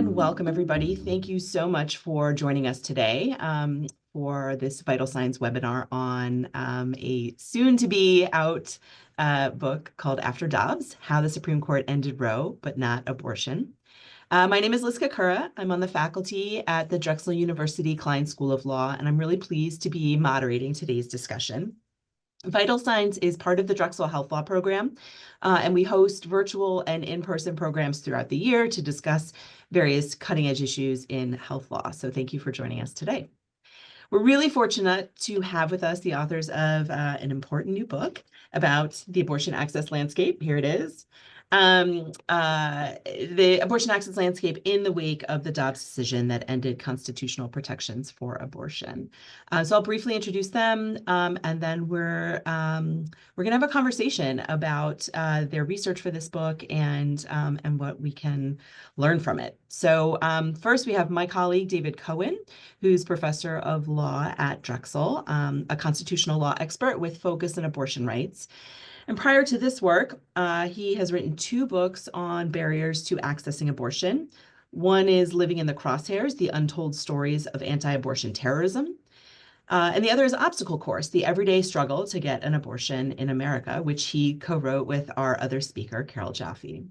and welcome everybody. Thank you so much for joining us today for this Vital Signs webinar on a soon-to-be out book called After Dobbs, How the Supreme Court Ended Roe, but Not Abortion. My name is Liz Kakura. I'm on the faculty at the Drexel University Klein School of Law, and I'm really pleased to be moderating today's discussion. Vital Signs is part of the Drexel Health Law program, and we host virtual and in-person programs throughout the year to discuss various cutting-edge issues in health law. So thank you for joining us today. We're really fortunate to have with us the authors of an important new book about the abortion access landscape. Here it is. The abortion access landscape in the wake of the Dobbs decision that ended constitutional protections for abortion. So I'll briefly introduce them, and then we're gonna have a conversation about their research for this book and what we can learn from it. So first we have my colleague David Cohen, who's professor of law at Drexel, a constitutional law expert with focus on abortion rights. And prior to this work, he has written 2 books on barriers to accessing abortion. One is Living in the Crosshairs, The Untold Stories of Anti-Abortion Terrorism. And the other is Obstacle Course, The Everyday Struggle to Get an Abortion in America, which he co-wrote with our other speaker, Carole Joffe.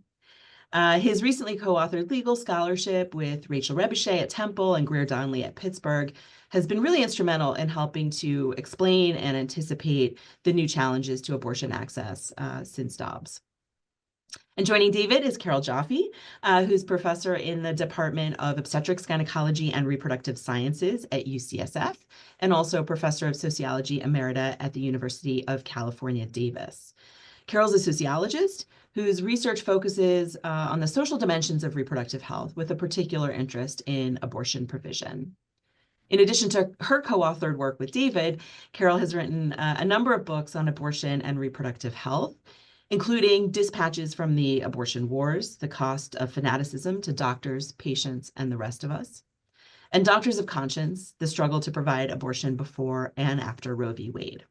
His recently co-authored legal scholarship with Rachel Rebouchet at Temple and Greer Donnelly at Pittsburgh has been really instrumental in helping to explain and anticipate the new challenges to abortion access since Dobbs. And joining David is Carole Joffe, who's professor in the Department of Obstetrics, Gynecology, and Reproductive Sciences at UCSF, and also professor of sociology emerita at the University of California, Davis. Carole's a sociologist whose research focuses on the social dimensions of reproductive health, with a particular interest in abortion provision. In addition to her co-authored work with David, Carole has written a number of books on abortion and reproductive health, including Dispatches from the Abortion Wars, The Cost of Fanaticism to Doctors, Patients, and the Rest of Us, and Doctors of Conscience, The Struggle to Provide Abortion Before and After Roe v. Wade.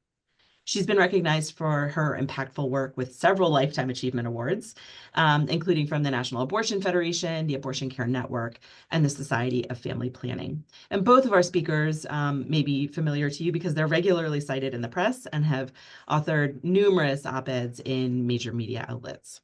She's been recognized for her impactful work with several Lifetime Achievement Awards, including from the National Abortion Federation, the Abortion Care Network, and the Society of Family Planning. And both of our speakers may be familiar to you because they're regularly cited in the press and have authored numerous op-eds in major media outlets.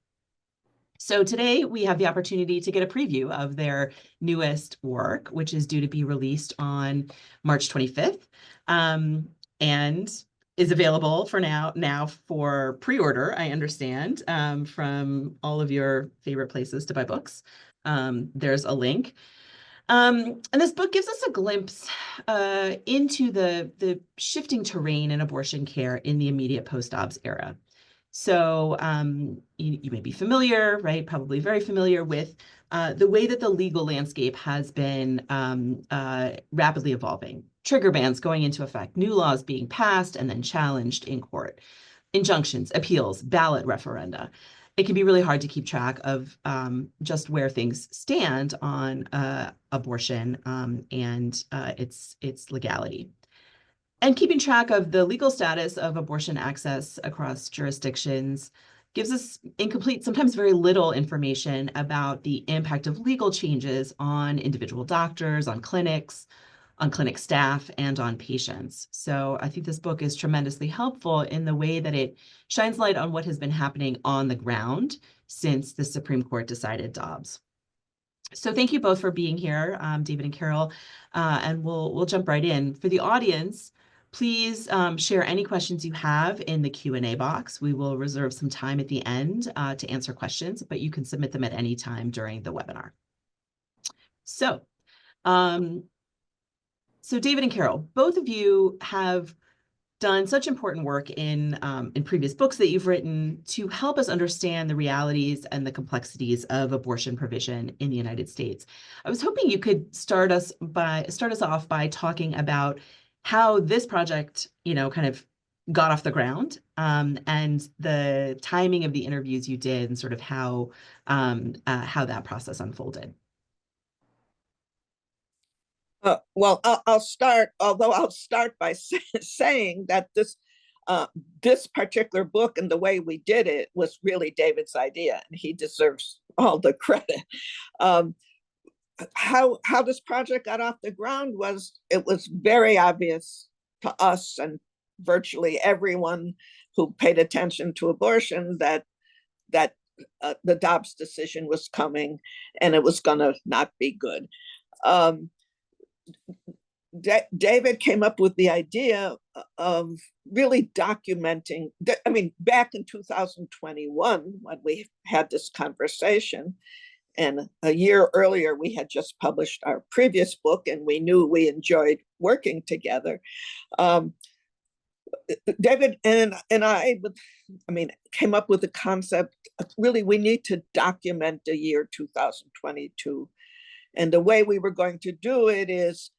So today we have the opportunity to get a preview of their newest work, which is due to be released on March 25th. And is available for now for pre-order, I understand, from all of your favorite places to buy books. There's a link. And this book gives us a glimpse into the shifting terrain in abortion care in the immediate post-Dobbs era. So you may be familiar, right? Probably very familiar with the way that the legal landscape has been rapidly evolving. Trigger bans going into effect, new laws being passed and then challenged in court, injunctions, appeals, ballot referenda. It can be really hard to keep track of just where things stand on abortion and its legality. And keeping track of the legal status of abortion access across jurisdictions gives us incomplete, sometimes very little information about the impact of legal changes on individual doctors, on clinic staff, and on patients. So I think this book is tremendously helpful in the way that it shines light on what has been happening on the ground since the Supreme Court decided Dobbs. So thank you both for being here, David and Carole, and we'll jump right in. For the audience, please share any questions you have in the Q&A box. We will reserve some time at the end to answer questions, but you can submit them at any time during the webinar. So David and Carole, both of you have done such important work in previous books that you've written to help us understand the realities and the complexities of abortion provision in the United States. I was hoping you could start us off by talking about how this project, kind of got off the ground, and the timing of the interviews you did, and sort of how that process unfolded. Well, I'll start, although I'll start by saying that this particular book and the way we did it was really David's idea, and he deserves all the credit. how this project got off the ground was, it was very obvious to us and virtually everyone who paid attention to abortion that the Dobbs decision was coming, and it was going to not be good. David came up with the idea of really documenting. I mean, back in 2021, when we had this conversation, and a year earlier, we had just published our previous book, and we knew we enjoyed working together. David and I came up with the concept of, really, we need to document the year 2022. And the way we were going to do it is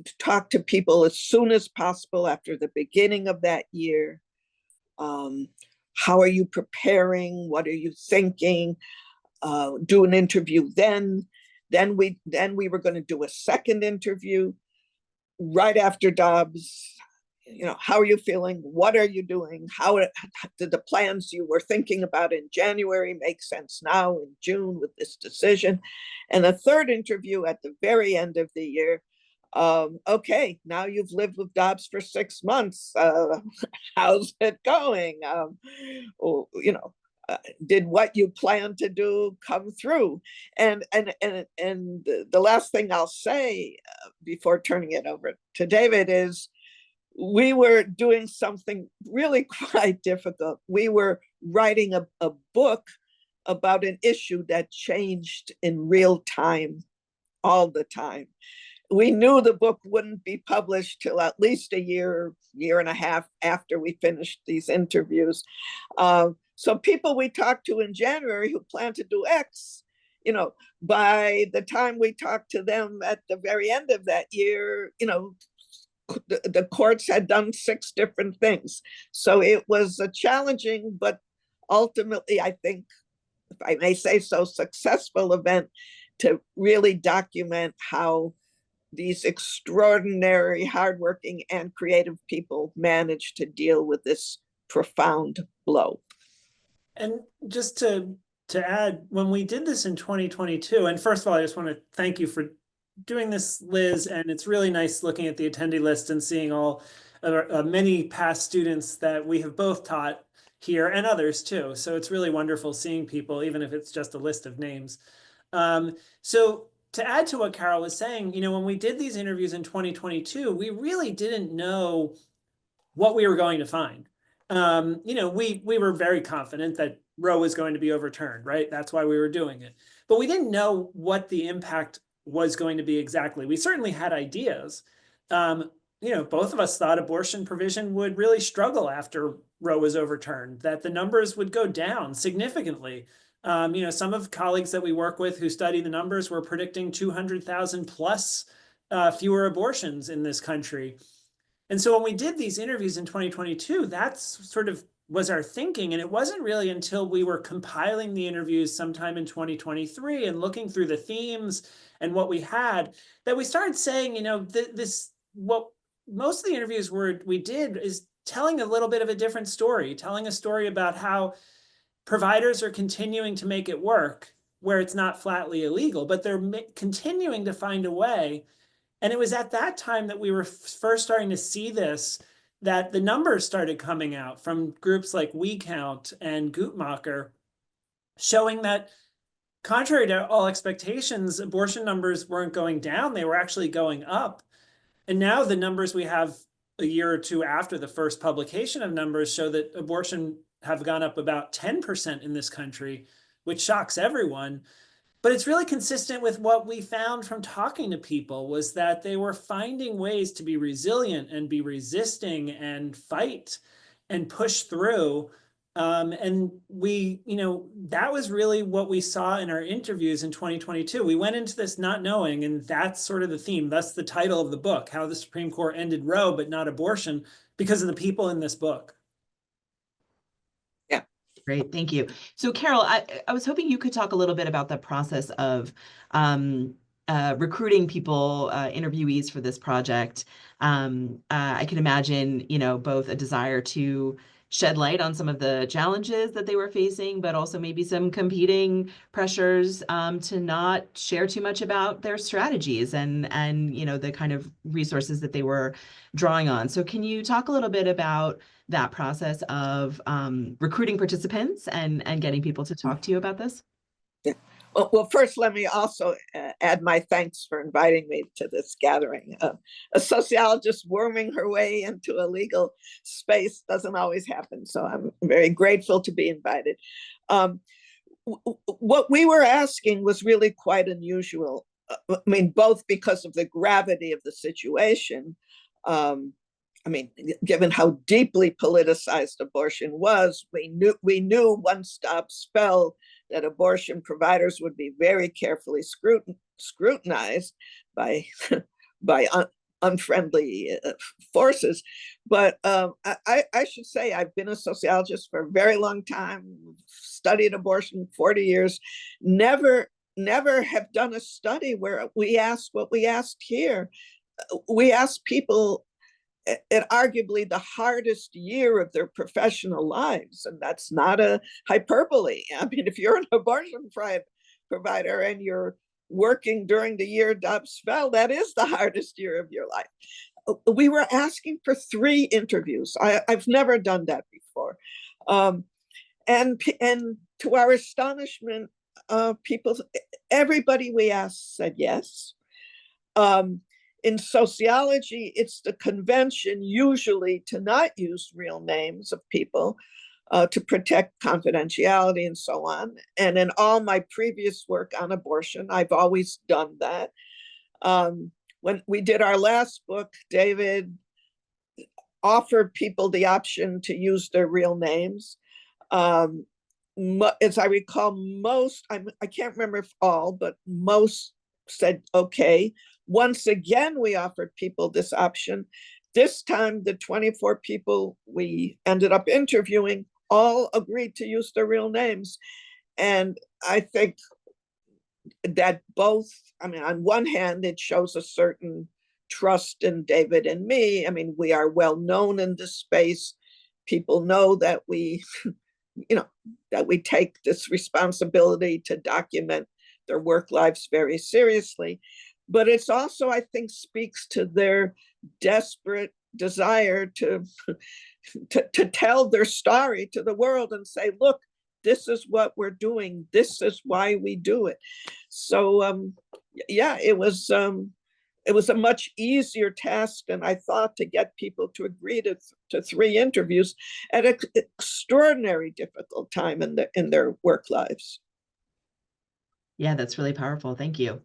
to talk to people as soon as possible after the beginning of that year. How are you preparing? What are you thinking? Do an interview then. Then we were going to do a second interview right after Dobbs. How are you feeling? What are you doing? How did the plans you were thinking about in January make sense now in June with this decision? And a third interview at the very end of the year. Okay, now you've lived with Dobbs for 6 months. How's it going? Did what you planned to do come through? And the last thing I'll say before turning it over to David is, we were doing something really quite difficult. We were writing a book about an issue that changed in real time, all the time. We knew the book wouldn't be published till at least a year and a half after we finished these interviews. So people we talked to in January who planned to do X, by the time we talked to them at the very end of that year, the courts had done 6 different things. So it was a challenging, but ultimately, I think, if I may say so, successful event to really document how these extraordinary, hardworking, and creative people managed to deal with this profound blow. And just to add, when we did this in 2022, and first of all, I just want to thank you for doing this, Liz, and it's really nice looking at the attendee list and seeing all many past students that we have both taught here, and others too. So it's really wonderful seeing people, even if it's just a list of names. So to add to what Carole was saying, when we did these interviews in 2022, we really didn't know what we were going to find. We were very confident that Roe was going to be overturned, right? That's why we were doing it. But we didn't know what the impact was going to be exactly. We certainly had ideas. Both of us thought abortion provision would really struggle after Roe was overturned, that the numbers would go down significantly. Some of colleagues that we work with who study the numbers were predicting 200,000 plus fewer abortions in this country. And so when we did these interviews in 2022, that's sort of was our thinking. And it wasn't really until we were compiling the interviews sometime in 2023 and looking through the themes and what we had that we started saying, what most of the interviews we did is telling a little bit of a different story, telling a story about how providers are continuing to make it work where it's not flatly illegal, but they're continuing to find a way. And it was at that time that we were first starting to see this, that the numbers started coming out from groups like We Count and Guttmacher, showing that contrary to all expectations, abortion numbers weren't going down, they were actually going up. And now the numbers we have a year or two after the first publication of numbers show that abortion have gone up about 10% in this country, which shocks everyone. But it's really consistent with what we found from talking to people, was that they were finding ways to be resilient and be resisting and fight and push through. And that was really what we saw in our interviews in 2022. We went into this not knowing, and that's sort of the theme. That's the title of the book, How the Supreme Court Ended Roe, but Not Abortion, because of the people in this book. Great, thank you. So Carole, I was hoping you could talk a little bit about the process of recruiting people, interviewees for this project. I can imagine, both a desire to shed light on some of the challenges that they were facing, but also maybe some competing pressures to not share too much about their strategies and the kind of resources that they were drawing on. So can you talk a little bit about that process of recruiting participants and getting people to talk to you about this? Yeah. Well, first, let me also add my thanks for inviting me to this gathering. A sociologist worming her way into a legal space doesn't always happen, so I'm very grateful to be invited. What we were asking was really quite unusual. I mean, both because of the gravity of the situation. I mean, given how deeply politicized abortion was, we knew once Dobbs fell that abortion providers would be very carefully scrutinized by unfriendly forces. But I should say I've been a sociologist for a very long time, studied abortion 40 years, never have done a study where we asked what we asked here. We asked people at arguably the hardest year of their professional lives. And that's not a hyperbole. I mean, if you're an abortion provider and you're working during the year Dobbs fell, that is the hardest year of your life. We were asking for 3 interviews. I've never done that before. And to our astonishment, everybody we asked said yes. In sociology, it's the convention usually to not use real names of people to protect confidentiality and so on. And in all my previous work on abortion, I've always done that. When we did our last book, David offered people the option to use their real names. As I recall, most, I can't remember if all, but most said, okay. Once again, we offered people this option. This time, the 24 people we ended up interviewing all agreed to use their real names. And I think that both, I mean, on one hand, it shows a certain trust in David and me. I mean, we are well known in this space. People know that we, that we take this responsibility to document their work lives very seriously. But it's also, I think, speaks to their desperate desire to tell their story to the world and say, look, this is what we're doing. This is why we do it. So, yeah, it was a much easier task than I thought to get people to agree to 3 interviews at an extraordinary difficult time in their work lives. Yeah, that's really powerful. Thank you.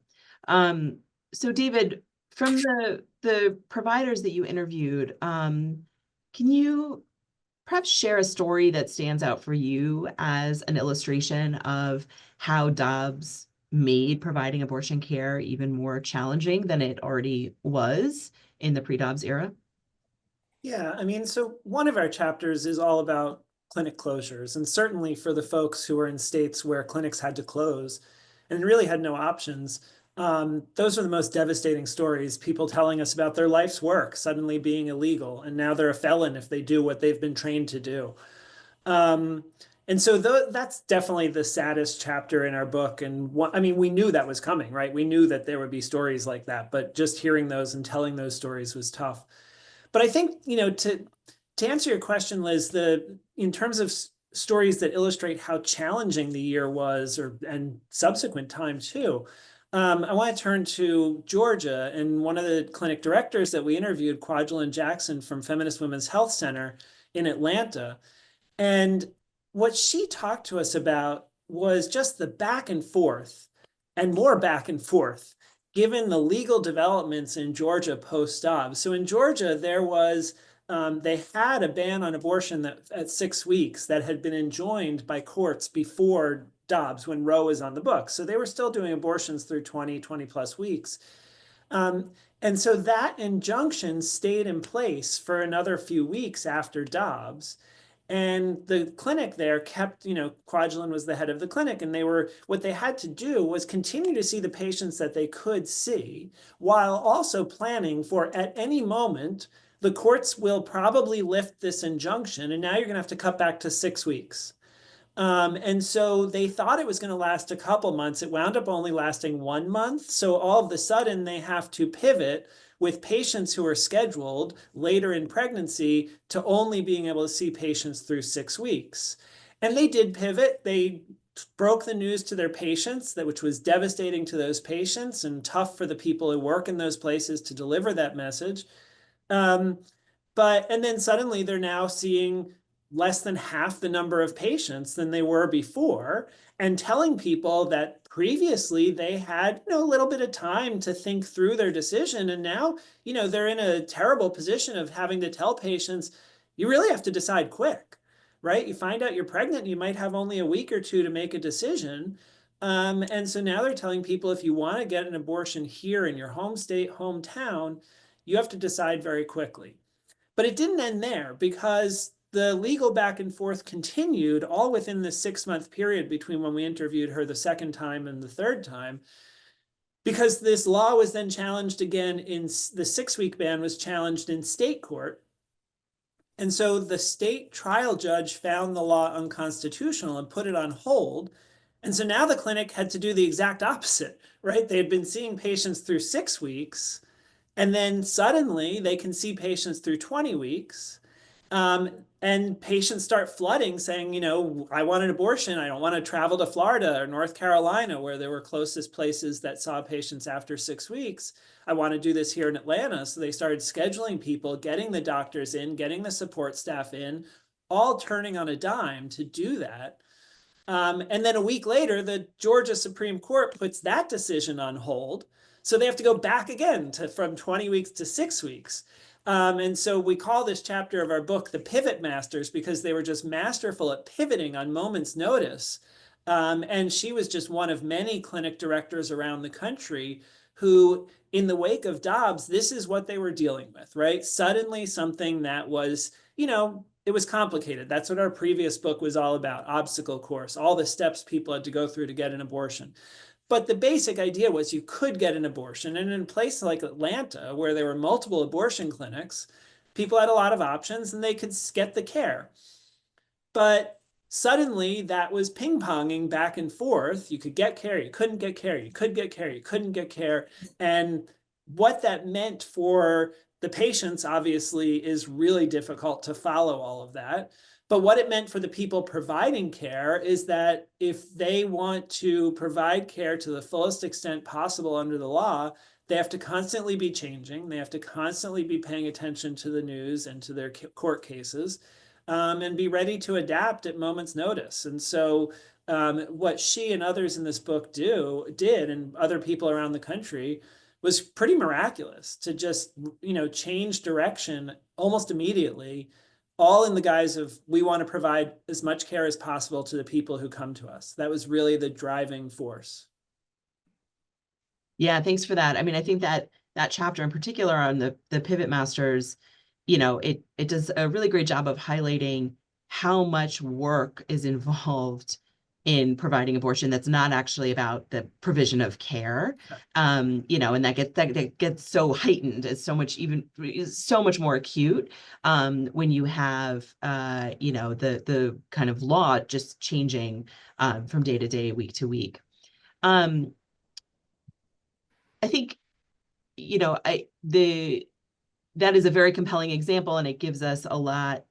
So David, from the providers that you interviewed, can you perhaps share a story that stands out for you as an illustration of how Dobbs made providing abortion care even more challenging than it already was in the pre-Dobbs era? Yeah, I mean, so one of our chapters is all about clinic closures, and certainly for the folks who are in states where clinics had to close and really had no options. Those are the most devastating stories, people telling us about their life's work suddenly being illegal, and now they're a felon if they do what they've been trained to do. And so that's definitely the saddest chapter in our book. And I mean, we knew that was coming, right? We knew that there would be stories like that, but just hearing those and telling those stories was tough. But I think, to answer your question, Liz, in terms of stories that illustrate how challenging the year was, and subsequent time too, I want to turn to Georgia, and one of the clinic directors that we interviewed, Kwajalein Jackson from Feminist Women's Health Center in Atlanta. And what she talked to us about was just the back and forth, and more back and forth, given the legal developments in Georgia post-Dobbs. So in Georgia, there was, they had a ban on abortion at 6 weeks that had been enjoined by courts before Dobbs, when Roe was on the books. So they were still doing abortions through 20 plus weeks. And so that injunction stayed in place for another few weeks after Dobbs. And the clinic there kept, Kwajalein was the head of the clinic, and what they had to do was continue to see the patients that they could see, while also planning for, at any moment, the courts will probably lift this injunction, and now you're going to have to cut back to 6 weeks. And so they thought it was going to last a couple months. It wound up only lasting 1 month. So all of a sudden they have to pivot with patients who are scheduled later in pregnancy to only being able to see patients through 6 weeks. And they did pivot. They broke the news to their patients, which was devastating to those patients and tough for the people who work in those places to deliver that message. And then suddenly they're now seeing less than half the number of patients than they were before, and telling people that previously they had, a little bit of time to think through their decision. And now, they're in a terrible position of having to tell patients, you really have to decide quick, right? You find out you're pregnant, you might have only a week or two to make a decision. And so now they're telling people, if you want to get an abortion here in your home state, hometown, you have to decide very quickly. But it didn't end there, because the legal back and forth continued all within the 6-month period between when we interviewed her the second time and the third time, because this law was then challenged again in the 6-week ban was challenged in state court. And so the state trial judge found the law unconstitutional and put it on hold. And so now the clinic had to do the exact opposite, right? They had been seeing patients through 6 weeks, and then suddenly they can see patients through 20 weeks. And patients start flooding saying, I want an abortion. I don't want to travel to Florida or North Carolina, where there were closest places that saw patients after 6 weeks. I want to do this here in Atlanta. So they started scheduling people, getting the doctors in, getting the support staff in, all turning on a dime to do that. And then a week later, the Georgia Supreme Court puts that decision on hold. So they have to go back again from 20 weeks to 6 weeks. And so we call this chapter of our book the Pivot Masters, because they were just masterful at pivoting on moment's notice. And she was just one of many clinic directors around the country who, in the wake of Dobbs, this is what they were dealing with, right? Suddenly something that was, it was complicated. That's what our previous book was all about, obstacle course, all the steps people had to go through to get an abortion. But the basic idea was you could get an abortion. And in a place like Atlanta, where there were multiple abortion clinics, people had a lot of options and they could get the care. But suddenly that was ping-ponging back and forth. You could get care, you couldn't get care, you could get care, you couldn't get care. And what that meant for the patients, obviously, is really difficult to follow all of that. But what it meant for the people providing care is that if they want to provide care to the fullest extent possible under the law, they have to constantly be changing. They have to constantly be paying attention to the news and to their court cases, and be ready to adapt at moment's notice. And so what she and others in this book did, and other people around the country, was pretty miraculous to just, change direction almost immediately, all in the guise of, we want to provide as much care as possible to the people who come to us. That was really the driving force. Yeah, thanks for that. I mean, I think that chapter in particular on the Pivot Masters, it does a really great job of highlighting how much work is involved in providing abortion that's not actually about the provision of care. And that gets so heightened. It's so much more acute when you have the kind of law just changing from day to day, week to week. I think that is a very compelling example, and it gives us a lot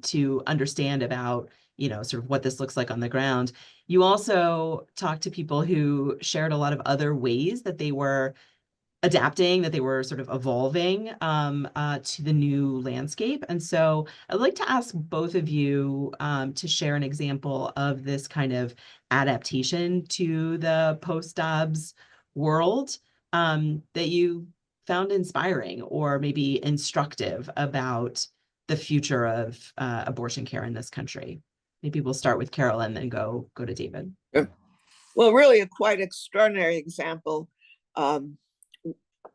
to understand about sort of what this looks like on the ground. You also talked to people who shared a lot of other ways that they were adapting, that they were sort of evolving to the new landscape. And so I'd like to ask both of you to share an example of this kind of adaptation to the post-Dobbs world that you found inspiring or maybe instructive about the future of abortion care in this country. Maybe we'll start with Carole and then go to David. Well, really a quite extraordinary example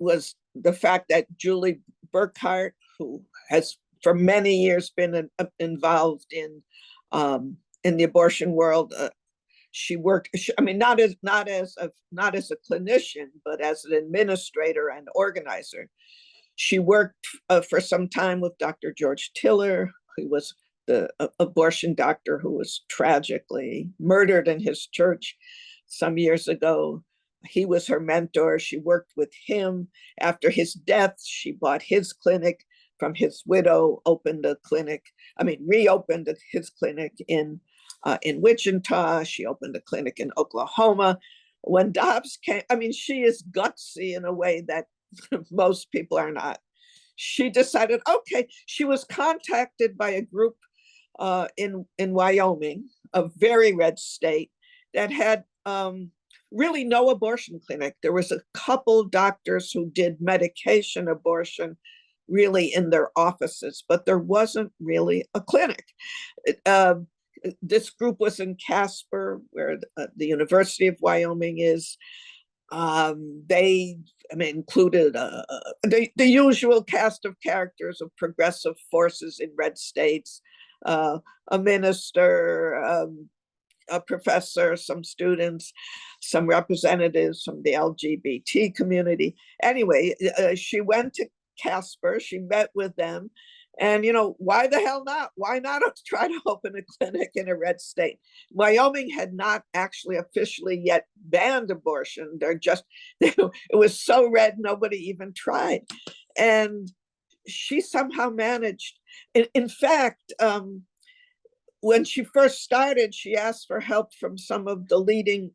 was the fact that Julie Burkhart, who has for many years been involved in the abortion world, she worked. Not as a clinician, but as an administrator and organizer. She worked for some time with Dr. George Tiller, who was the abortion doctor who was tragically murdered in his church some years ago. He was her mentor. She worked with him. After his death, she bought his clinic from his widow, reopened his clinic in Wichita. She opened a clinic in Oklahoma. When Dobbs came, she is gutsy in a way that most people are not. She decided, okay, she was contacted by a group in Wyoming, a very red state, that had really no abortion clinic. There was a couple doctors who did medication abortion really in their offices, but there wasn't really a clinic. This group was in Casper, where the University of Wyoming is. They included the usual cast of characters of progressive forces in red states, a minister, a professor, some students, some representatives from the LGBT community. Anyway, she went to Casper, she met with them, and why the hell not? Why not try to open a clinic in a red state? Wyoming had not actually officially yet banned abortion. It was so red, nobody even tried. And she somehow managed. In fact, when she first started, she asked for help from some of the leading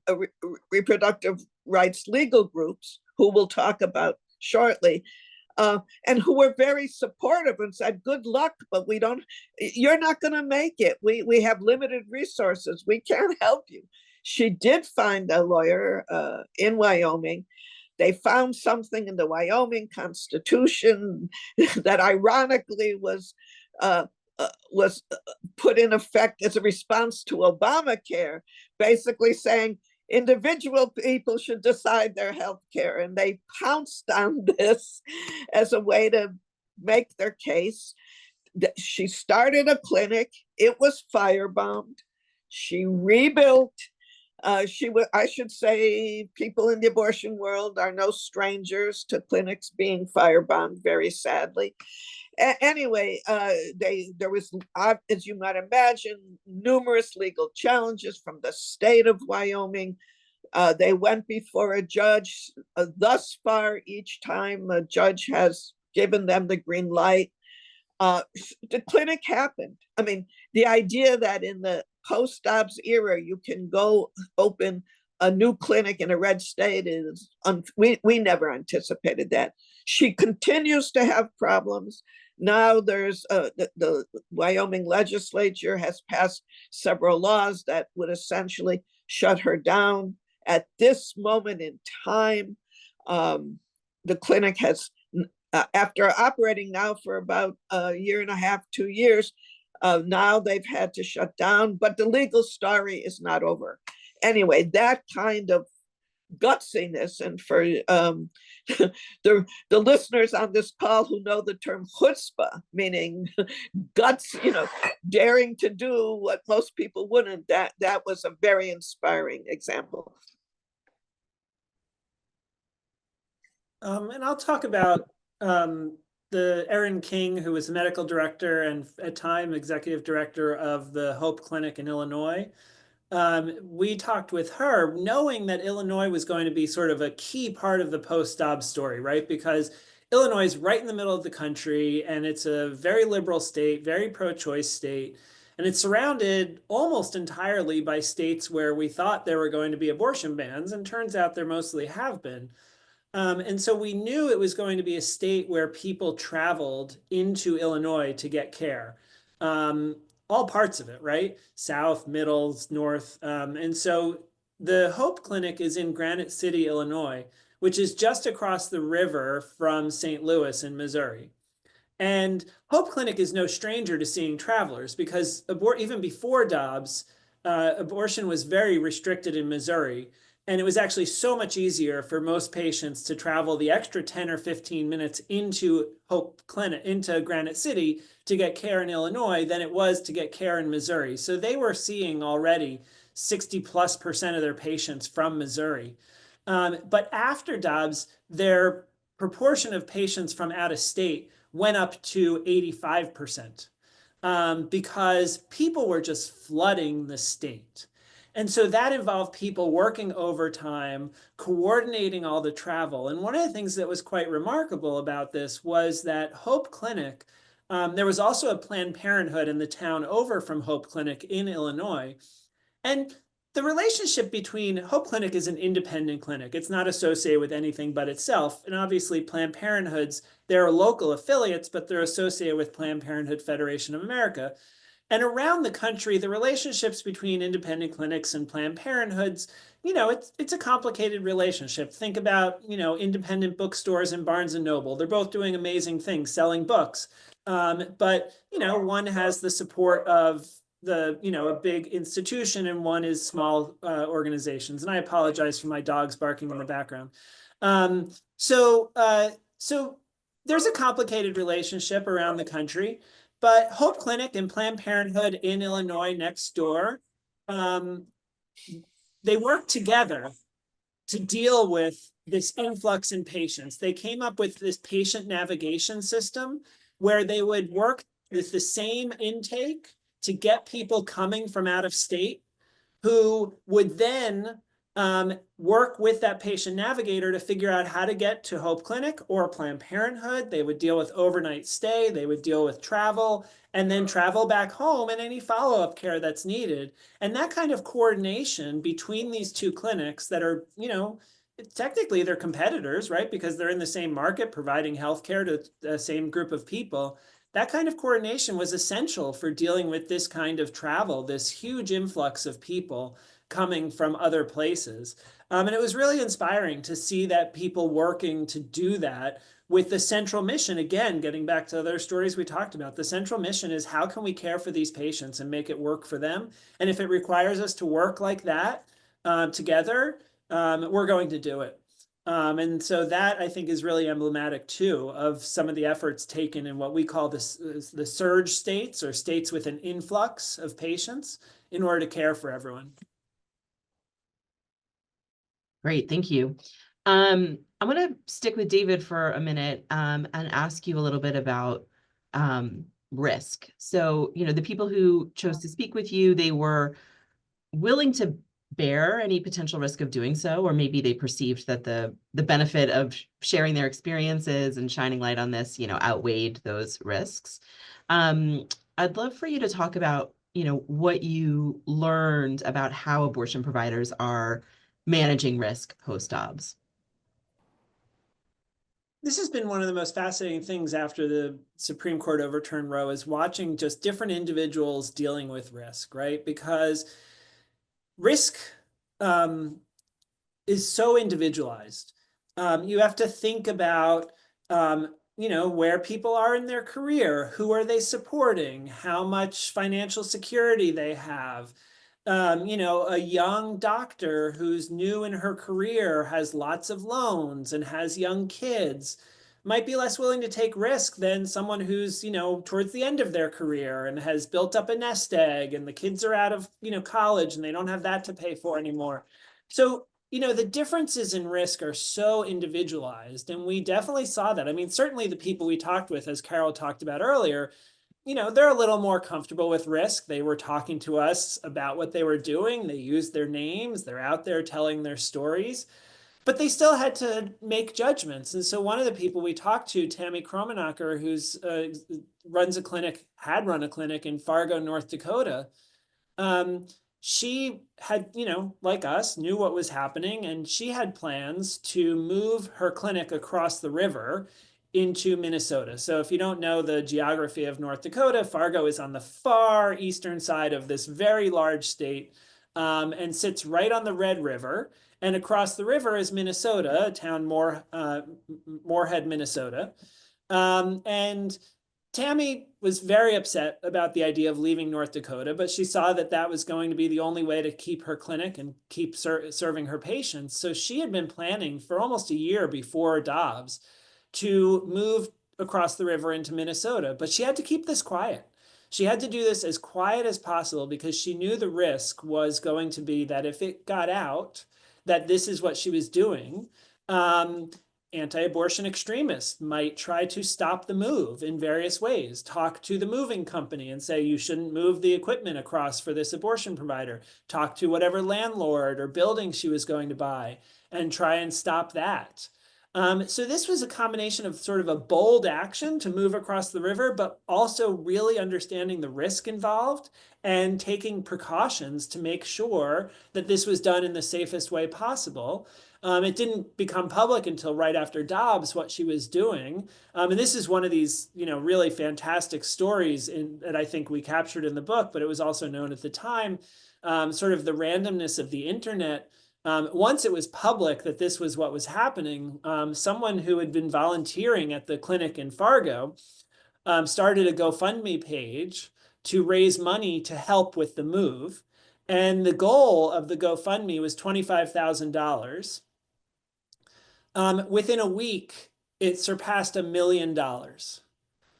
reproductive rights legal groups, who we'll talk about shortly, and who were very supportive and said, good luck, but you're not going to make it. We have limited resources. We can't help you. She did find a lawyer in Wyoming. They found something in the Wyoming Constitution that ironically was put in effect as a response to Obamacare, basically saying individual people should decide their health care. And they pounced on this as a way to make their case. She started a clinic. It was firebombed. She rebuilt. I should say, people in the abortion world are no strangers to clinics being firebombed, very sadly. Anyway, there was, as you might imagine, numerous legal challenges from the state of Wyoming. They went before a judge. Thus far, each time a judge has given them the green light. The clinic happened. The idea that in the post-Dobbs era, you can go open a new clinic in a red state is, we never anticipated that. She continues to have problems. Now there's the Wyoming legislature has passed several laws that would essentially shut her down. At this moment in time, the clinic has, after operating now for about a year and a half, 2 years, now they've had to shut down, but the legal story is not over. Anyway, that kind of gutsiness, and for the listeners on this call who know the term chutzpah, meaning guts, daring to do what most people wouldn't, that was a very inspiring example. And I'll talk about the Erin King, who was the medical director and at time executive director of the Hope Clinic in Illinois. We talked with her knowing that Illinois was going to be sort of a key part of the post-Dobbs story, right? Because Illinois is right in the middle of the country, and it's a very liberal state, very pro-choice state, and it's surrounded almost entirely by states where we thought there were going to be abortion bans, and turns out there mostly have been. And so we knew it was going to be a state where people traveled into Illinois to get care. All parts of it, right? South, middle, north. And so the Hope Clinic is in Granite City, Illinois, which is just across the river from St. Louis in Missouri. And Hope Clinic is no stranger to seeing travelers because even before Dobbs, abortion was very restricted in Missouri. And it was actually so much easier for most patients to travel the extra 10 or 15 minutes into Hope Clinic, into Granite City to get care in Illinois than it was to get care in Missouri. So they were seeing already 60+% of their patients from Missouri. But after Dobbs, their proportion of patients from out of state went up to 85%, because people were just flooding the state. And so that involved people working overtime, coordinating all the travel. And one of the things that was quite remarkable about this was that Hope Clinic, there was also a Planned Parenthood in the town over from Hope Clinic in Illinois. And the relationship between Hope Clinic is an independent clinic. It's not associated with anything but itself. And obviously Planned Parenthoods, they're local affiliates, but they're associated with Planned Parenthood Federation of America. And around the country, the relationships between independent clinics and Planned Parenthoods, it's a complicated relationship. Think about, independent bookstores and Barnes and Noble. They're both doing amazing things, selling books. But one has the support of a big institution, and one is small organizations. And I apologize for my dogs barking in the background. So there's a complicated relationship around the country. But Hope Clinic and Planned Parenthood in Illinois next door, they work together to deal with this influx in patients. They came up with this patient navigation system where they would work with the same intake to get people coming from out of state, who would then work with that patient navigator to figure out how to get to Hope Clinic or Planned Parenthood. They would deal with overnight stay, they would deal with travel, and then travel back home and any follow-up care that's needed. And that kind of coordination between these two clinics that are, technically they're competitors, right? Because they're in the same market providing healthcare to the same group of people. That kind of coordination was essential for dealing with this kind of travel, this huge influx of people coming from other places. And it was really inspiring to see that people working to do that with the central mission. Again, getting back to other stories we talked about, the central mission is how can we care for these patients and make it work for them? And if it requires us to work like that together, we're going to do it. And so that, I think, is really emblematic too of some of the efforts taken in what we call the surge states, or states with an influx of patients, in order to care for everyone. Great, thank you. I'm going to stick with David for a minute and ask you a little bit about risk. So, the people who chose to speak with you, they were willing to bear any potential risk of doing so, or maybe they perceived that the benefit of sharing their experiences and shining light on this, outweighed those risks. I'd love for you to talk about, what you learned about how abortion providers are managing risk post-Dobbs. This has been one of the most fascinating things after the Supreme Court overturned Roe, is watching just different individuals dealing with risk, right? Because risk is so individualized. You have to think about, where people are in their career, who are they supporting, how much financial security they have. A young doctor who's new in her career, has lots of loans and has young kids, might be less willing to take risk than someone who's, towards the end of their career and has built up a nest egg, and the kids are out of, college and they don't have that to pay for anymore. So, the differences in risk are so individualized, and we definitely saw that. I mean, certainly the people we talked with, as Carole talked about earlier, they're a little more comfortable with risk. They were talking to us about what they were doing. They used their names. They're out there telling their stories, but they still had to make judgments. And so one of the people we talked to, Tammy Kromenacher, who's had run a clinic in Fargo, North Dakota. She had, like us, knew what was happening, and she had plans to move her clinic across the river into Minnesota. So if you don't know the geography of North Dakota, Fargo is on the far eastern side of this very large state, and sits right on the Red River. And across the river is Minnesota, a town, Moorhead, Minnesota. And Tammy was very upset about the idea of leaving North Dakota, but she saw that that was going to be the only way to keep her clinic and keep serving her patients. So she had been planning for almost a year before Dobbs to move across the river into Minnesota, but she had to keep this quiet. She had to do this as quiet as possible because she knew the risk was going to be that if it got out that this is what she was doing, anti-abortion extremists might try to stop the move in various ways, talk to the moving company and say, you shouldn't move the equipment across for this abortion provider, talk to whatever landlord or building she was going to buy and try and stop that. So this was a combination of sort of a bold action to move across the river, but also really understanding the risk involved and taking precautions to make sure that this was done in the safest way possible. It didn't become public until right after Dobbs what she was doing. And this is one of these, really fantastic stories that I think we captured in the book, but it was also known at the time, sort of the randomness of the internet. Once it was public that this was what was happening, someone who had been volunteering at the clinic in Fargo started a GoFundMe page to raise money to help with the move. And the goal of the GoFundMe was $25,000. Within a week, it surpassed $1 million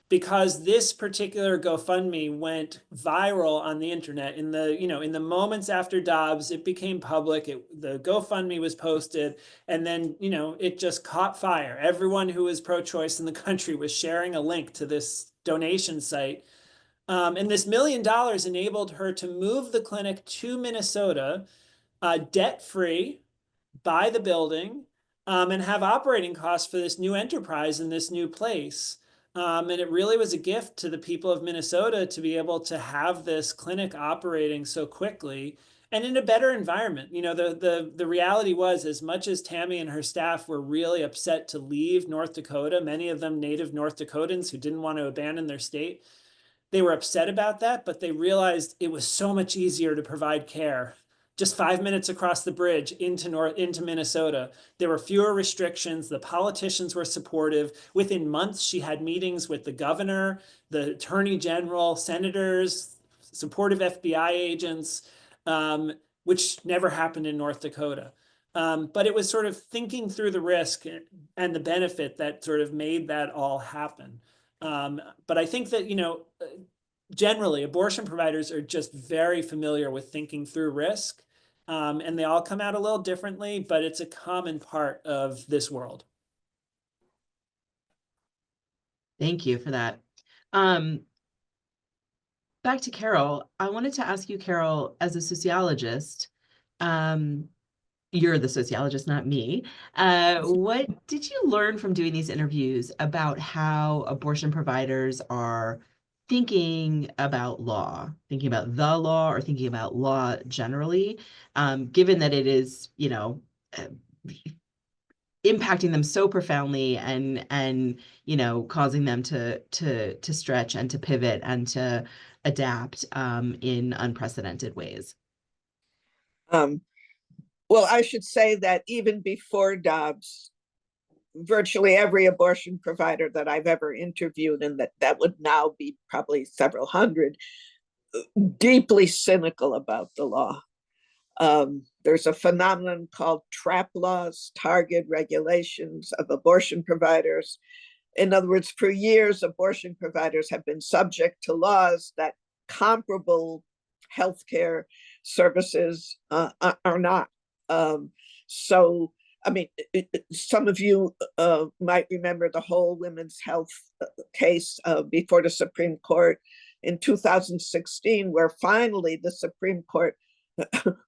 because this particular GoFundMe went viral on the internet. In the moments after Dobbs, it became public. The GoFundMe was posted, and then it just caught fire. Everyone who was pro-choice in the country was sharing a link to this donation site. And this $1 million enabled her to move the clinic to Minnesota, debt-free, buy the building, and have operating costs for this new enterprise in this new place. And it really was a gift to the people of Minnesota to be able to have this clinic operating so quickly and in a better environment. The reality was, as much as Tammy and her staff were really upset to leave North Dakota, many of them native North Dakotans who didn't want to abandon their state, they were upset about that, but they realized it was so much easier to provide care just 5 minutes across the bridge into Minnesota. There were fewer restrictions. The politicians were supportive. Within months, she had meetings with the governor, the attorney general, senators, supportive FBI agents, which never happened in North Dakota. But it was sort of thinking through the risk and the benefit that sort of made that all happen. But I think that, generally, abortion providers are just very familiar with thinking through risk. And they all come out a little differently, but it's a common part of this world. Thank you for that. Back to Carole. I wanted to ask you, Carole, as a sociologist, you're the sociologist, not me. What did you learn from doing these interviews about how abortion providers are thinking about law, thinking about the law, or thinking about law generally, given that it is, impacting them so profoundly and causing them to stretch and to pivot and to adapt in unprecedented ways? Well, I should say that even before Dobbs, virtually every abortion provider that I've ever interviewed, and that would now be probably several hundred, deeply cynical about the law. There's a phenomenon called trap laws, target regulations of abortion providers. In other words, for years, abortion providers have been subject to laws that comparable healthcare services are not. So, I mean, some of you might remember the whole women's health case before the Supreme Court in 2016, where finally the Supreme Court,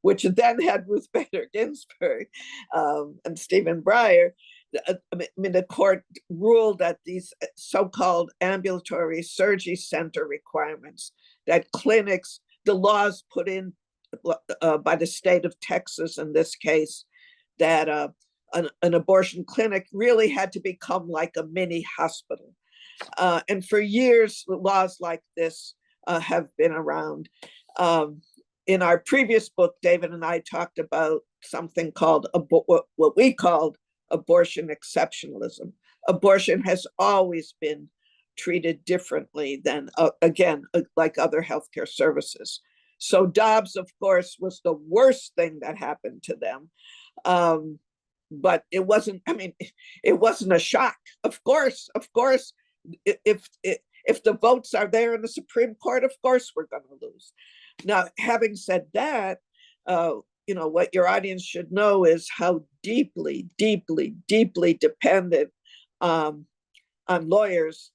which then had Ruth Bader Ginsburg and Stephen Breyer, the court ruled that these so-called ambulatory surgery center requirements that clinics, the laws put in by the state of Texas in this case, that an abortion clinic really had to become like a mini hospital. And for years, laws like this have been around. In our previous book, David and I talked about something called what we called abortion exceptionalism. Abortion has always been treated differently than, again, like other healthcare services. So Dobbs, of course, was the worst thing that happened to them. But it wasn't, it wasn't a shock. Of course, if the votes are there in the Supreme Court, of course we're going to lose. Now, having said that, what your audience should know is how deeply, deeply, deeply dependent on lawyers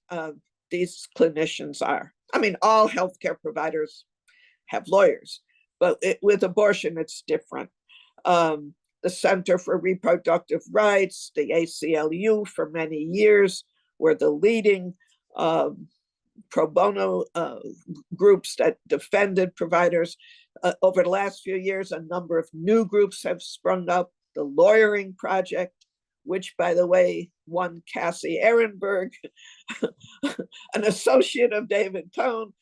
these clinicians are. I mean, all healthcare providers have lawyers, but with abortion, it's different. The Center for Reproductive Rights, the ACLU, for many years were the leading pro bono groups that defended providers. Over the last few years, a number of new groups have sprung up. The Lawyering Project, which, by the way, won Cassie Ehrenberg, an associate of David Cohen,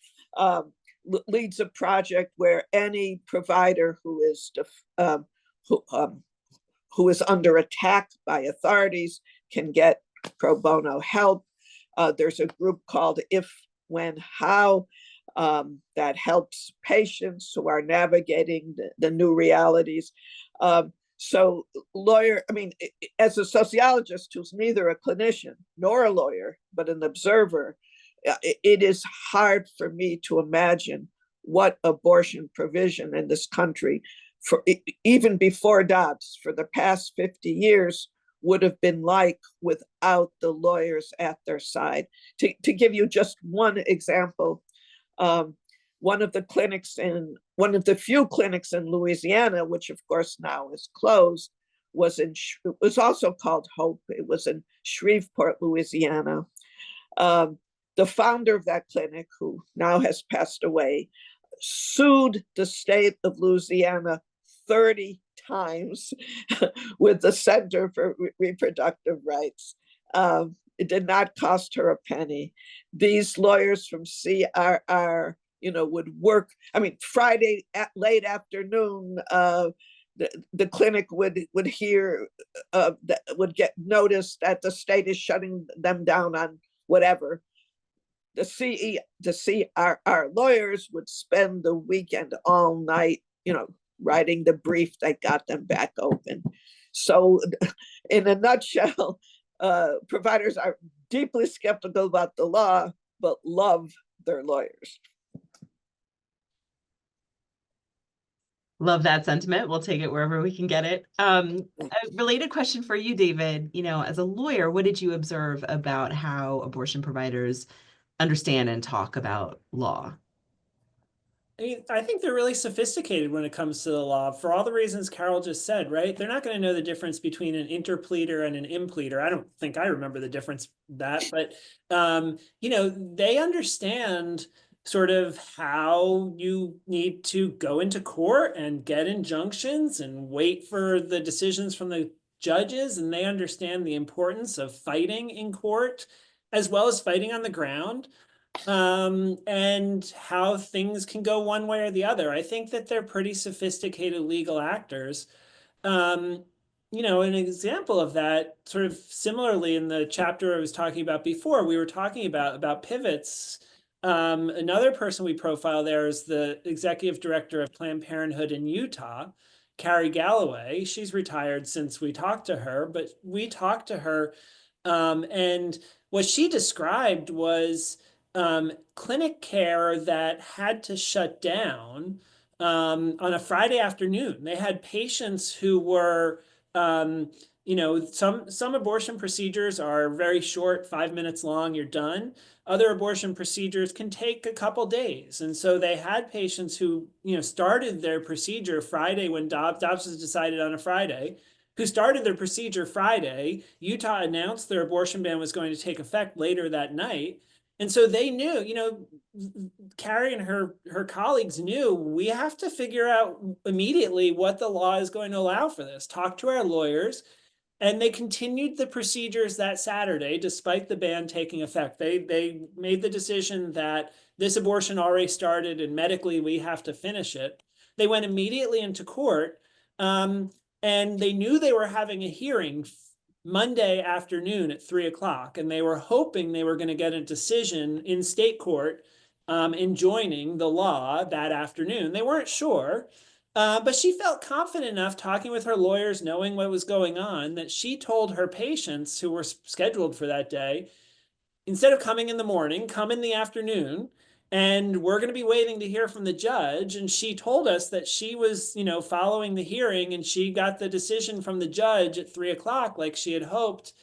leads a project where any provider who is under attack by authorities can get pro bono help. There's a group called If, When, How that helps patients who are navigating the new realities. So as a sociologist who's neither a clinician nor a lawyer, but an observer, it is hard for me to imagine what abortion provision in this country, even before Dobbs, for the past 50 years, would have been like without the lawyers at their side. To give you just one example, one of the few clinics in Louisiana, which of course now is closed, was also called Hope. It was in Shreveport, Louisiana. The founder of that clinic, who now has passed away, sued the state of Louisiana 30 times with the Center for Reproductive Rights. It did not cost her a penny. These lawyers from CRR, would work. I mean, Friday at late afternoon, the clinic would hear, would get notice that the state is shutting them down on whatever. The CRR lawyers would spend the weekend all night, writing the brief that got them back open. So in a nutshell, providers are deeply skeptical about the law, but love their lawyers. Love that sentiment. We'll take it wherever we can get it. A related question for you, David. As a lawyer, what did you observe about how abortion providers understand and talk about law? I think they're really sophisticated when it comes to the law for all the reasons Carole just said, right? They're not going to know the difference between an interpleader and an impleader. I don't think I remember the difference that, but they understand sort of how you need to go into court and get injunctions and wait for the decisions from the judges. And they understand the importance of fighting in court as well as fighting on the ground, and how things can go one way or the other. I think that they're pretty sophisticated legal actors. An example of that, sort of similarly in the chapter I was talking about before, we were talking about pivots. Another person we profile there is the executive director of Planned Parenthood in Utah, Carrie Galloway. She's retired since we talked to her, but we talked to her, and what she described was clinic care that had to shut down on a Friday afternoon. They had patients who were, some abortion procedures are very short, 5 minutes long, you're done. Other abortion procedures can take a couple days. And so they had patients who, started their procedure Friday when Dobbs was decided on a Friday, who started their procedure Friday. Utah announced their abortion ban was going to take effect later that night. And so they knew, Carrie and her colleagues knew, we have to figure out immediately what the law is going to allow for this. Talk to our lawyers. And they continued the procedures that Saturday, despite the ban taking effect. They made the decision that this abortion already started and medically we have to finish it. They went immediately into court, and they knew they were having a hearing Monday afternoon at 3:00, and they were hoping they were going to get a decision in state court enjoining the law that afternoon. They weren't sure, but she felt confident enough talking with her lawyers, knowing what was going on, that she told her patients who were scheduled for that day, instead of coming in the morning, come in the afternoon, and we're going to be waiting to hear from the judge. And she told us that she was, following the hearing, and she got the decision from the judge at 3 o'clock, like she had hoped.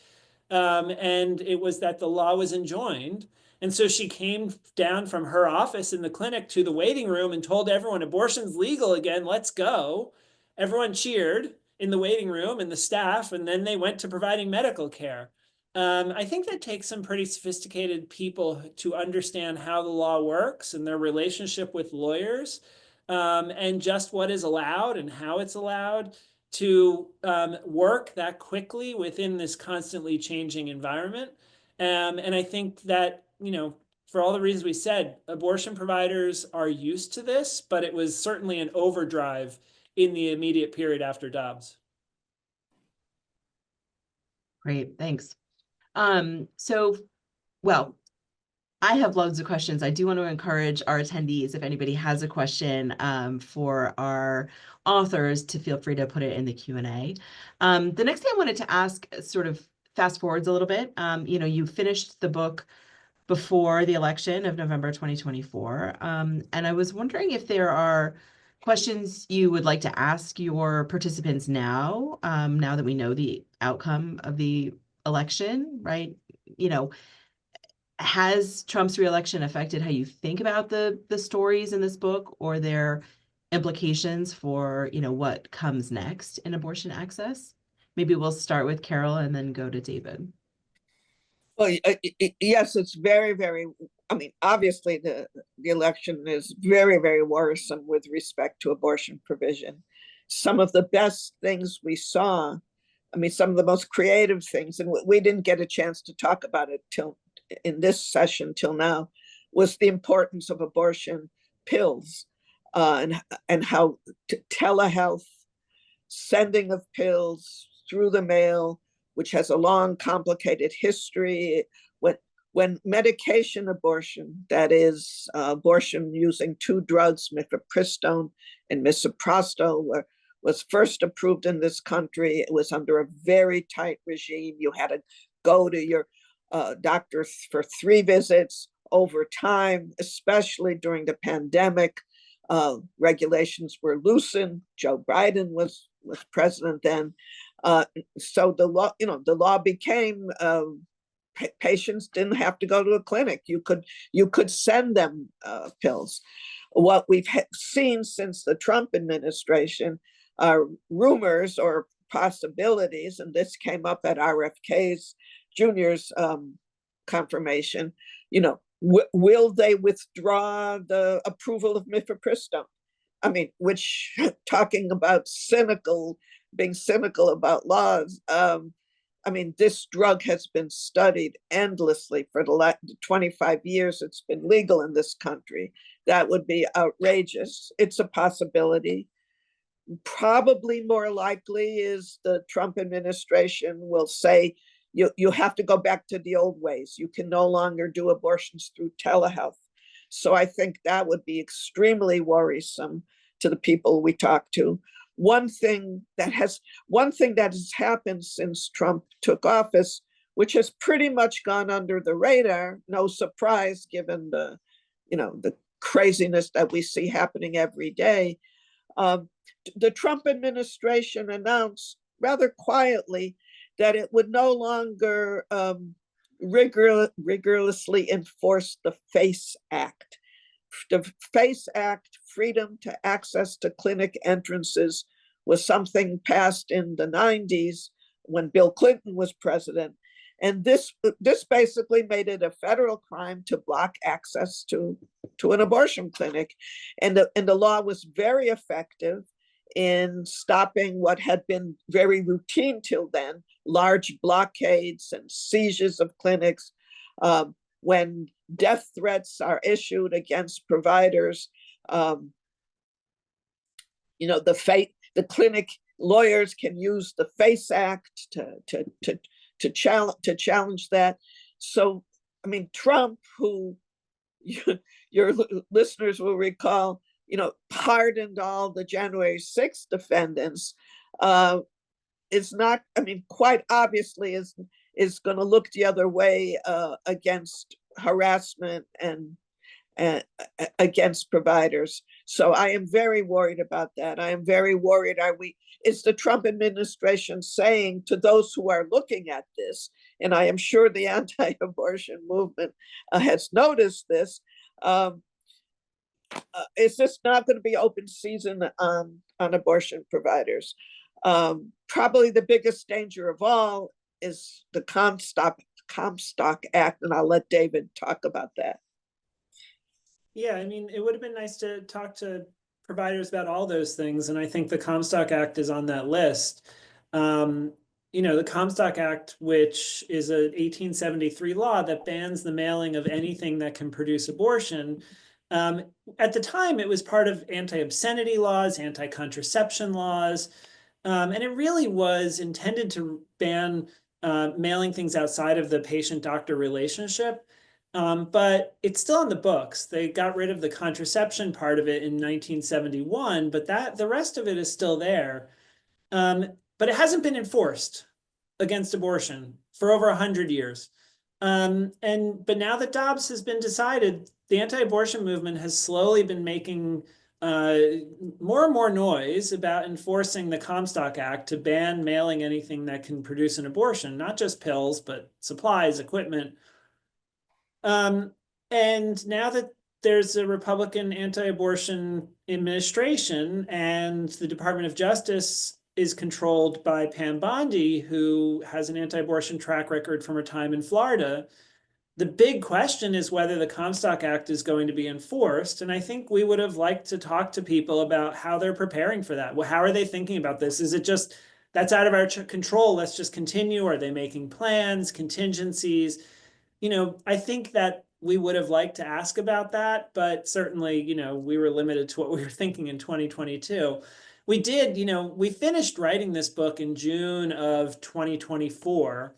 And it was that the law was enjoined. And so she came down from her office in the clinic to the waiting room and told everyone, abortion's legal again, let's go. Everyone cheered in the waiting room and the staff, and then they went to providing medical care. I think that takes some pretty sophisticated people to understand how the law works and their relationship with lawyers, and just what is allowed and how it's allowed to work that quickly within this constantly changing environment. And I think that, for all the reasons we said, abortion providers are used to this, but it was certainly an overdrive in the immediate period after Dobbs. Great, thanks. Well, I have loads of questions. I do want to encourage our attendees, if anybody has a question for our authors, to feel free to put it in the Q&A. The next thing I wanted to ask, sort of fast forwards a little bit, you finished the book before the election of November 2024. And I was wondering if there are questions you would like to ask your participants now, now that we know the outcome of the election, right? Has Trump's reelection affected how you think about the stories in this book, or their implications for, what comes next in abortion access? Maybe we'll start with Carole and then go to David. Well, yes, it's very, very, obviously the election is very, very worrisome with respect to abortion provision. Some of the best things we saw, some of the most creative things, and we didn't get a chance to talk about it till in this session till now, was the importance of abortion pills, and how telehealth, sending of pills through the mail, which has a long, complicated history. When medication abortion, that is abortion using two drugs, mifepristone and misoprostol, was first approved in this country, it was under a very tight regime. You had to go to your doctor for 3 visits over time, especially during the pandemic. Regulations were loosened. Joe Biden was president then. So the law became, patients didn't have to go to a clinic. You could send them pills. What we've seen since the Trump administration are rumors or possibilities, and this came up at RFK's Jr.'s confirmation, will they withdraw the approval of mifepristone? Which, talking about being cynical about laws, this drug has been studied endlessly for the last 25 years. It's been legal in this country. That would be outrageous. It's a possibility. Probably more likely is the Trump administration will say, you have to go back to the old ways. You can no longer do abortions through telehealth. So I think that would be extremely worrisome to the people we talk to. One thing that has happened since Trump took office, which has pretty much gone under the radar, no surprise given the craziness that we see happening every day. The Trump administration announced rather quietly that it would no longer rigorously enforce the FACE Act. The FACE Act, freedom to access to clinic entrances, was something passed in the 90s when Bill Clinton was president. And this basically made it a federal crime to block access to an abortion clinic. And the law was very effective in stopping what had been very routine till then, large blockades and seizures of clinics. When death threats are issued against providers, the clinic lawyers can use the FACE Act to challenge that. So, Trump, who your listeners will recall, pardoned all the January 6th defendants, is not, quite obviously is going to look the other way against harassment against providers. So I am very worried about that. I am very worried. Is the Trump administration saying to those who are looking at this, and I am sure the anti-abortion movement has noticed this, is this not going to be open season on abortion providers? Probably the biggest danger of all is the Comstock Act, and I'll let David talk about that. Yeah, I mean, it would have been nice to talk to providers about all those things, and I think the Comstock Act is on that list. The Comstock Act, which is a 1873 law that bans the mailing of anything that can produce abortion. At the time, it was part of anti-obscenity laws, anti-contraception laws, and it really was intended to ban mailing things outside of the patient-doctor relationship. But it's still in the books. They got rid of the contraception part of it in 1971, but the rest of it is still there. But it hasn't been enforced against abortion for over 100 years. But now that Dobbs has been decided, the anti-abortion movement has slowly been making more and more noise about enforcing the Comstock Act to ban mailing anything that can produce an abortion, not just pills, but supplies, equipment. And now that there's a Republican anti-abortion administration and the Department of Justice is controlled by Pam Bondi, who has an anti-abortion track record from her time in Florida, the big question is whether the Comstock Act is going to be enforced. And I think we would have liked to talk to people about how they're preparing for that. Well, how are they thinking about this? Is it just, that's out of our control, let's just continue? Are they making plans, contingencies? I think that we would have liked to ask about that, but certainly, we were limited to what we were thinking in 2022. We finished writing this book in June of 2024.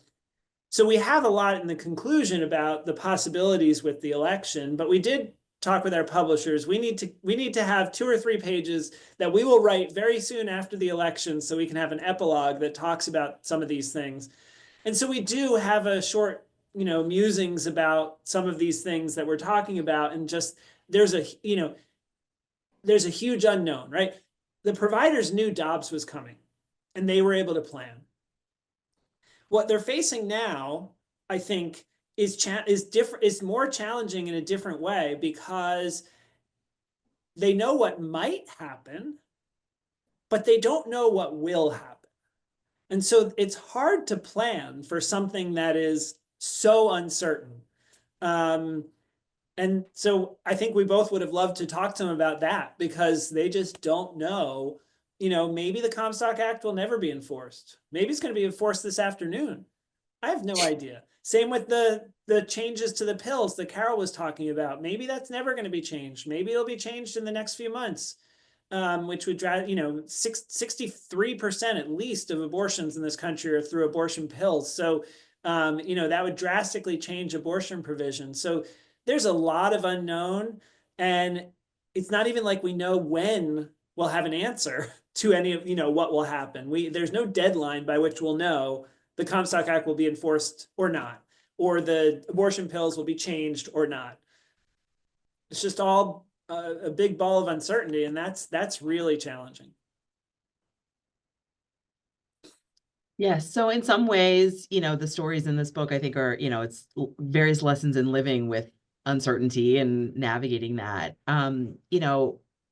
So we have a lot in the conclusion about the possibilities with the election, but we did talk with our publishers. We need to have 2 or 3 pages that we will write very soon after the election so we can have an epilogue that talks about some of these things. And so we do have a short musings about some of these things that we're talking about, and just there's a huge unknown, right? The providers knew Dobbs was coming and they were able to plan. What they're facing now, I think, is more challenging in a different way, because they know what might happen, but they don't know what will happen. And so it's hard to plan for something that is so uncertain. And so I think we both would have loved to talk to them about that, because they just don't know. Maybe the Comstock Act will never be enforced. Maybe it's going to be enforced this afternoon. I have no idea. Same with the changes to the pills that Carole was talking about. Maybe that's never going to be changed. Maybe it'll be changed in the next few months, which would drive, 63% at least of abortions in this country are through abortion pills. So, that would drastically change abortion provisions. So there's a lot of unknown, and it's not even like we know when we'll have an answer to any of, what will happen. There's no deadline by which we'll know the Comstock Act will be enforced or not, or the abortion pills will be changed or not. It's just all a big ball of uncertainty, and that's really challenging. Yes. So in some ways, the stories in this book, I think, are, it's various lessons in living with uncertainty and navigating that.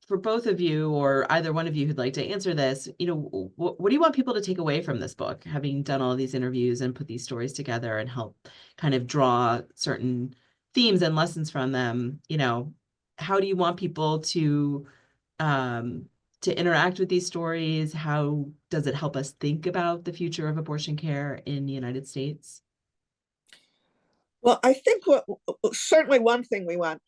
For both of you, or either one of you who'd like to answer this, what do you want people to take away from this book, having done all these interviews and put these stories together and help kind of draw certain themes and lessons from them? How do you want people to interact with these stories? How does it help us think about the future of abortion care in the United States? Well, I think certainly one thing we want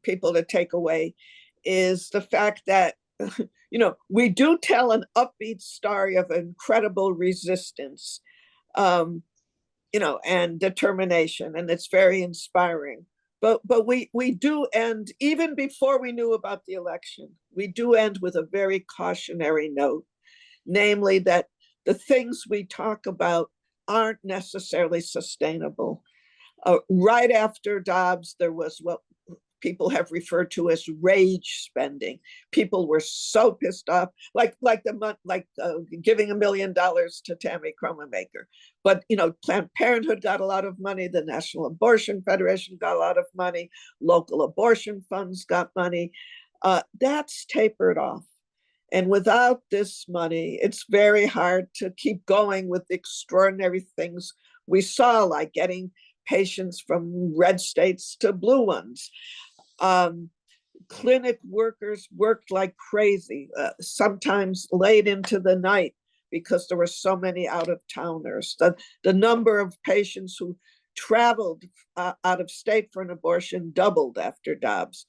people to take away is the fact that, we do tell an upbeat story of incredible resistance, and determination, and it's very inspiring. But we do end, even before we knew about the election, we do end with a very cautionary note, namely that the things we talk about aren't necessarily sustainable. Right after Dobbs, there was what people have referred to as rage spending. People were so pissed off, like giving $1 million to Tammy Cromermaker. But Planned Parenthood got a lot of money. The National Abortion Federation got a lot of money. Local abortion funds got money. That's tapered off. And without this money, it's very hard to keep going with the extraordinary things we saw, like getting patients from red states to blue ones. Clinic workers worked like crazy, sometimes late into the night because there were so many out-of-towners. The number of patients who traveled out of state for an abortion doubled after Dobbs.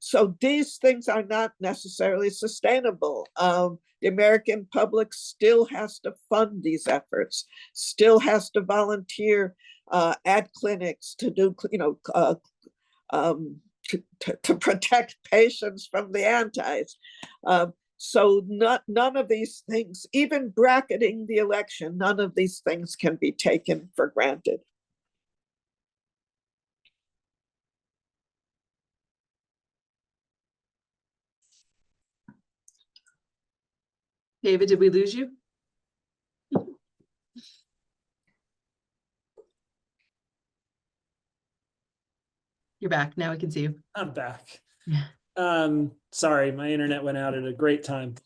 So these things are not necessarily sustainable. The American public still has to fund these efforts, still has to volunteer at clinics to do, to protect patients from the antis. So none of these things, even bracketing the election, none of these things can be taken for granted. David, did we lose you? You're back. Now we can see you. I'm back. Yeah. Sorry, my internet went out at a great time.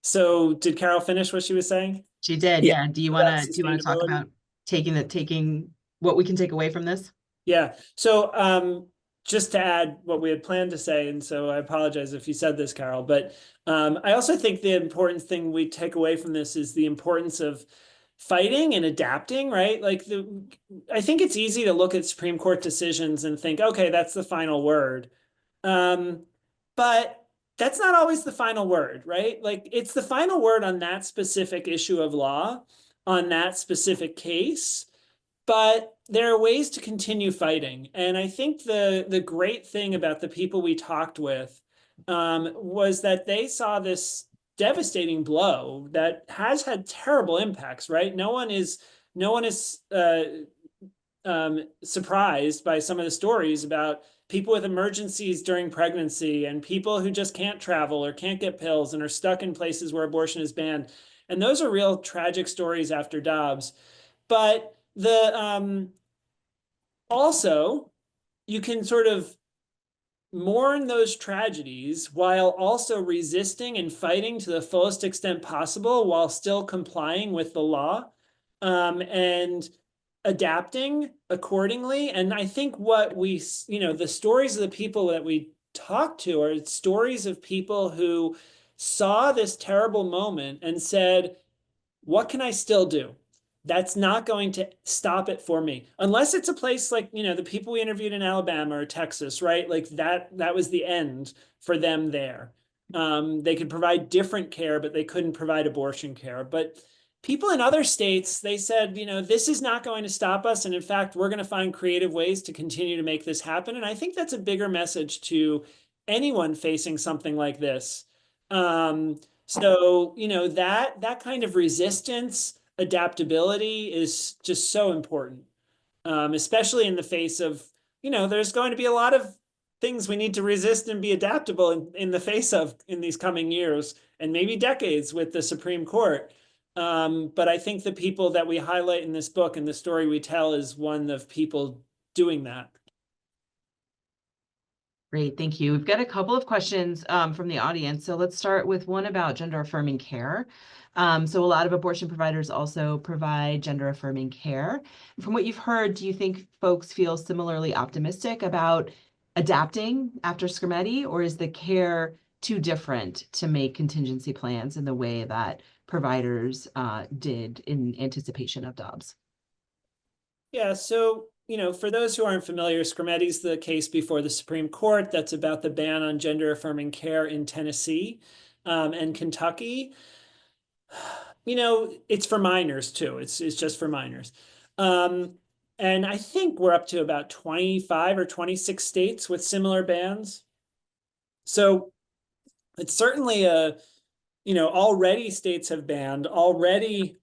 So did Carole finish what she was saying? She did. Yeah. Do you want to talk Sustainability? about taking what we can take away from this? Yeah. So just to add what we had planned to say, and so I apologize if you said this, Carole, but I also think the important thing we take away from this is the importance of fighting and adapting, right? Like I think it's easy to look at Supreme Court decisions and think, okay, that's the final word. But that's not always the final word, right? Like it's the final word on that specific issue of law, on that specific case. But there are ways to continue fighting. And I think the great thing about the people we talked with was that they saw this devastating blow that has had terrible impacts, right? No one is surprised by some of the stories about people with emergencies during pregnancy and people who just can't travel or can't get pills and are stuck in places where abortion is banned. And those are real tragic stories after Dobbs. But also you can sort of mourn those tragedies while also resisting and fighting to the fullest extent possible while still complying with the law and adapting accordingly. And I think what we, the stories of the people that we talked to are stories of people who saw this terrible moment and said, what can I still do? That's not going to stop it for me. Unless it's a place like, the people we interviewed in Alabama or Texas, right? Like that was the end for them there. They could provide different care, but they couldn't provide abortion care. But people in other states, they said, this is not going to stop us. And in fact, we're going to find creative ways to continue to make this happen. And I think that's a bigger message to anyone facing something like this. So, that kind of resistance, adaptability is just so important, especially in the face of, there's going to be a lot of things we need to resist and be adaptable in the face of in these coming years and maybe decades with the Supreme Court. But I think the people that we highlight in this book and the story we tell is one of people doing that. Great, thank you. We've got a couple of questions from the audience. So let's start with one about gender affirming care. So a lot of abortion providers also provide gender affirming care. From what you've heard, do you think folks feel similarly optimistic about adapting after Scrimeti, or is the care too different to make contingency plans in the way that providers did in anticipation of Dobbs? Yeah, so for those who aren't familiar, Scrimeti's the case before the Supreme Court that's about the ban on gender affirming care in Tennessee and Kentucky. It's for minors too. It's just for minors. And I think we're up to about 25 or 26 states with similar bans. So it's certainly already states have banned, already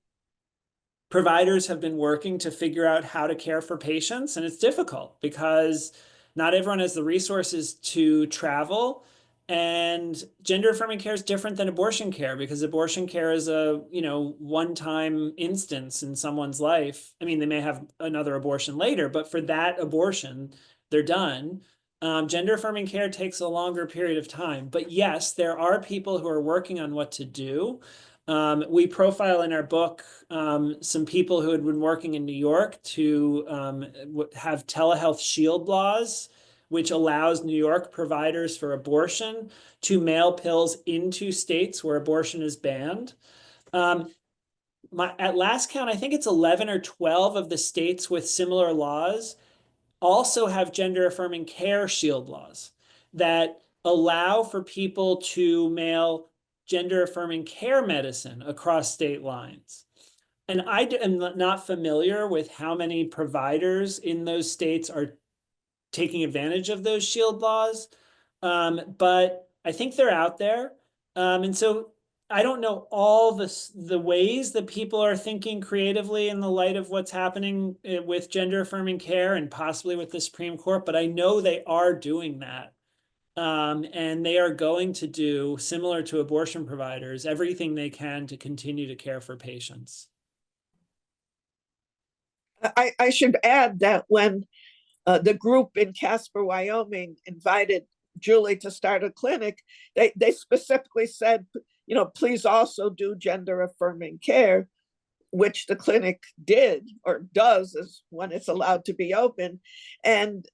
providers have been working to figure out how to care for patients, and it's difficult because not everyone has the resources to travel. And gender affirming care is different than abortion care because abortion care is a, one-time instance in someone's life. I mean, they may have another abortion later, but for that abortion, they're done. Gender affirming care takes a longer period of time. But yes, there are people who are working on what to do. We profile in our book some people who had been working in New York to have telehealth shield laws, which allows New York providers for abortion to mail pills into states where abortion is banned. At last count, I think it's 11 or 12 of the states with similar laws also have gender affirming care shield laws that allow for people to mail gender affirming care medicine across state lines. And I am not familiar with how many providers in those states are taking advantage of those shield laws, but I think they're out there. And so I don't know all the ways that people are thinking creatively in the light of what's happening with gender affirming care and possibly with the Supreme Court, but I know they are doing that. And they are going to do, similar to abortion providers, everything they can to continue to care for patients. I should add that when the group in Casper, Wyoming invited Julie to start a clinic, they specifically said, please also do gender affirming care, which the clinic did or does is when it's allowed to be open. And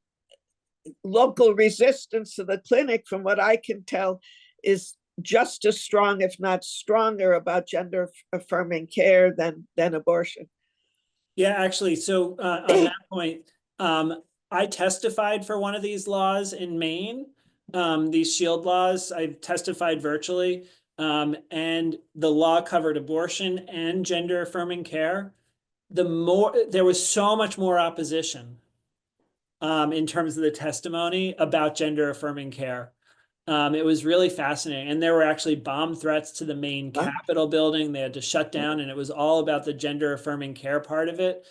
local resistance to the clinic, from what I can tell, is just as strong, if not stronger, about gender affirming care than abortion. Yeah, actually, so on that point, I testified for one of these laws in Maine, these shield laws. I testified virtually, and the law covered abortion and gender affirming care. There was so much more opposition in terms of the testimony about gender affirming care. It was really fascinating. And there were actually bomb threats to the main Capitol building. They had to shut down, and it was all about the gender affirming care part of it.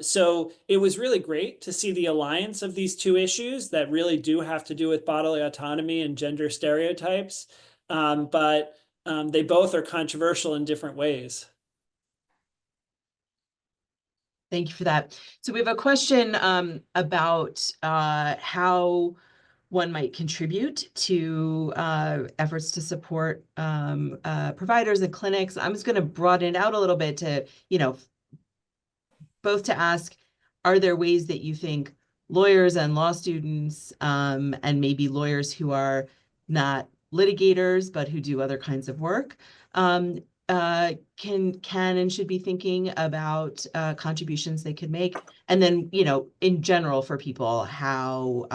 So it was really great to see the alliance of these two issues that really do have to do with bodily autonomy and gender stereotypes. But they both are controversial in different ways. Thank you for that. So we have a question about how one might contribute to efforts to support providers and clinics. I'm just going to broaden it out a little bit to, both to ask, are there ways that you think lawyers and law students and maybe lawyers who are not litigators, but who do other kinds of work, can and should be thinking about contributions they could make, and then in general for people, how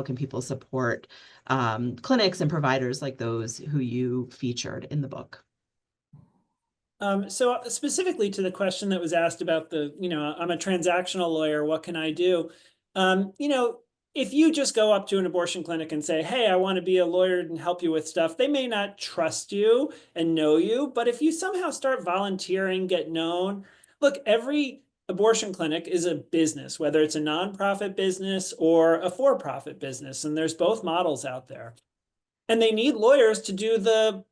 can people support clinics and providers like those who you featured in the book? So specifically to the question that was asked about I'm a transactional lawyer, what can I do? If you just go up to an abortion clinic and say, hey, I want to be a lawyer and help you with stuff, they may not trust you and know you. But if you somehow start volunteering, get known, look, every abortion clinic is a business, whether it's a nonprofit business or a for-profit business. And there's both models out there. And they need lawyers to do the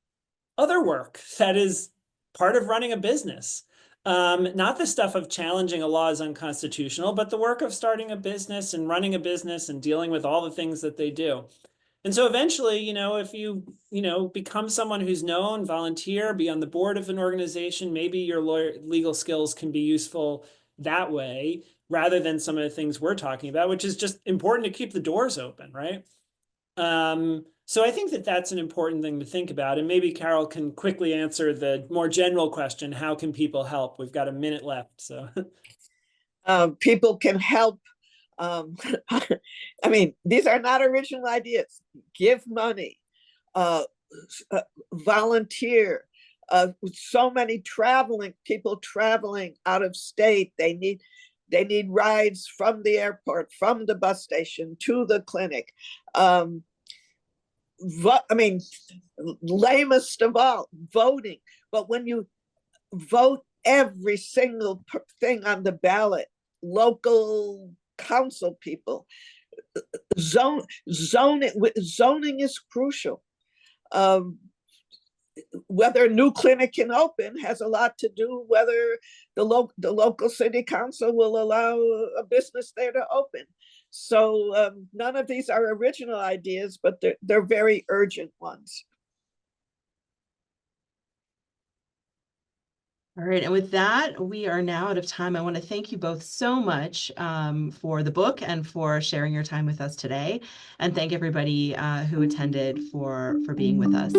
other work that is part of running a business. Not the stuff of challenging a law as unconstitutional, but the work of starting a business and running a business and dealing with all the things that they do. And so eventually, if you, become someone who's known, volunteer, be on the board of an organization, maybe your legal skills can be useful that way, rather than some of the things we're talking about, which is just important to keep the doors open, right? So I think that that's an important thing to think about. And maybe Carole can quickly answer the more general question, how can people help? We've got a minute left, so. People can help. These are not original ideas. Give money, volunteer. So many people traveling out of state, they need rides from the airport, from the bus station to the clinic. Lamest of all, voting. But when you vote every single thing on the ballot, local council people, zoning is crucial. Whether a new clinic can open has a lot to do whether the local city council will allow a business there to open. So none of these are original ideas, but they're very urgent ones. All right, and with that, we are now out of time. I want to thank you both so much for the book and for sharing your time with us today, and thank everybody who attended for being with us.